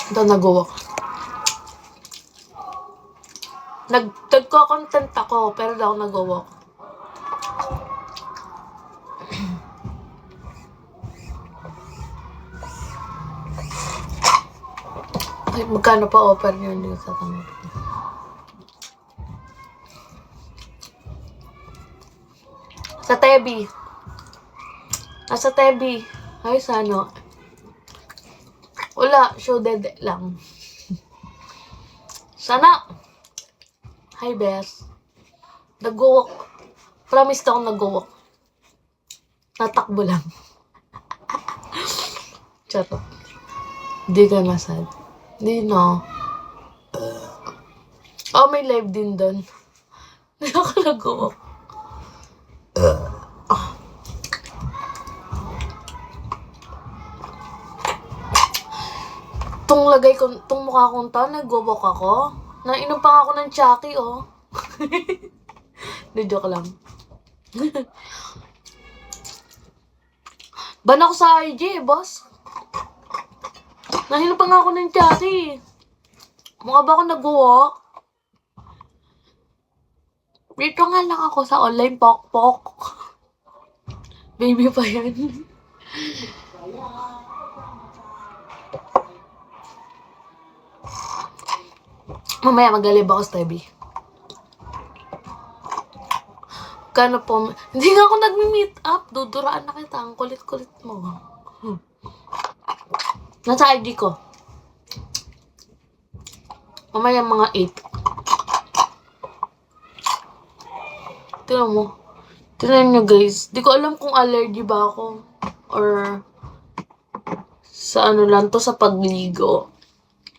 Ito nag-walk. Nagko-content ako, pero daw nag-walk. Ay, magkano pa offer niyo? Hindi ko tatanggap. Sa Tebi. Nasa Tebi. Ay, sana. Wala. Show dead lang. Sana. Hi, Bes. Nag-walk. Promise ako nag-walk. Natakbo lang. Charot. Hindi ka nasad. Hindi na. Oh, may live din doon. Hindi ako nag-walk. Tung lagay ko, tung mukha kong to, nag-walk ako. Nainom pa ako ng Chucky, oh. Hindi, joke lang. Ban ako sa IG, boss. Nainom pa nga ako ng Chucky. Mukha ba ako nag-walk? Dito nga lang ako sa online pok-pok. Baby pa yan. Mamaya mag-alib ako sa Tebi. Kano po? Hindi nga ako nag-meet up. Duduraan na kita. Ang kulit-kulit mo. Nasa ID ko. Mamaya mga 8. Tignan mo. Tignan nyo guys. Di ko alam kung allergy ba ako. Or sa ano lang to, sa pagligo.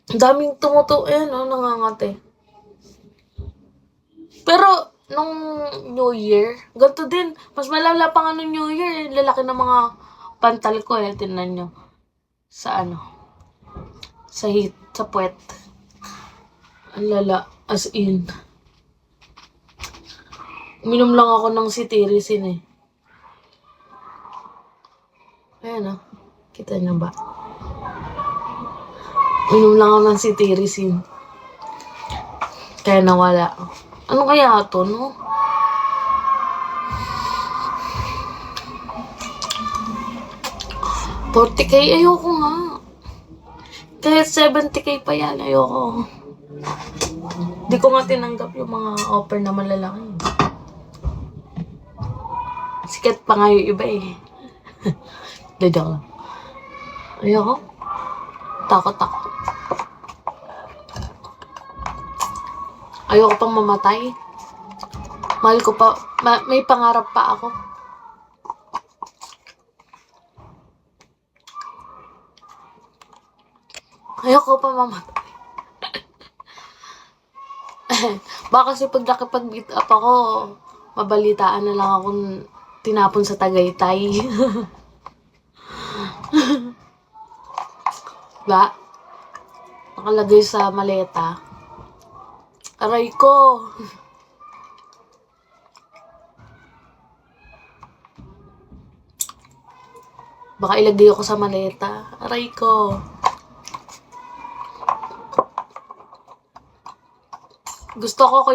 Ang daming tumuto. Ayan o, nangangate. Pero, nung New Year, ganito din. Mas malala pa nga nung New Year. Lalaki ng mga pantal ko eh. Tignan nyo. Sa ano. Sa heat. Sa puwet. Ang lala. As in. Uminom lang ako ng cetirizine eh. Ayan o. Kita nyo ba? Uminom lang ako ng cetirizine. Kaya nawala. Ano kaya ito, no? $40K, ayoko nga. Kahit 70K pa yan, ayoko. Di ko nga tinanggap yung mga offer na malalaki. Sikat pa nga yung iba eh. Dadang lang. Ayoko. Takot ako. Ayoko pang mamatay. Mahal ko pa. May pangarap pa ako. Ayoko pa mamatay. Baka kasi pag nakipag-meet up ako, mabalitaan na lang akong tinapon sa Tagaytay. Ba? Nakalagay sa maleta. Aray ko. Baka ilagay ako sa maleta. Aray ko. Gusto ko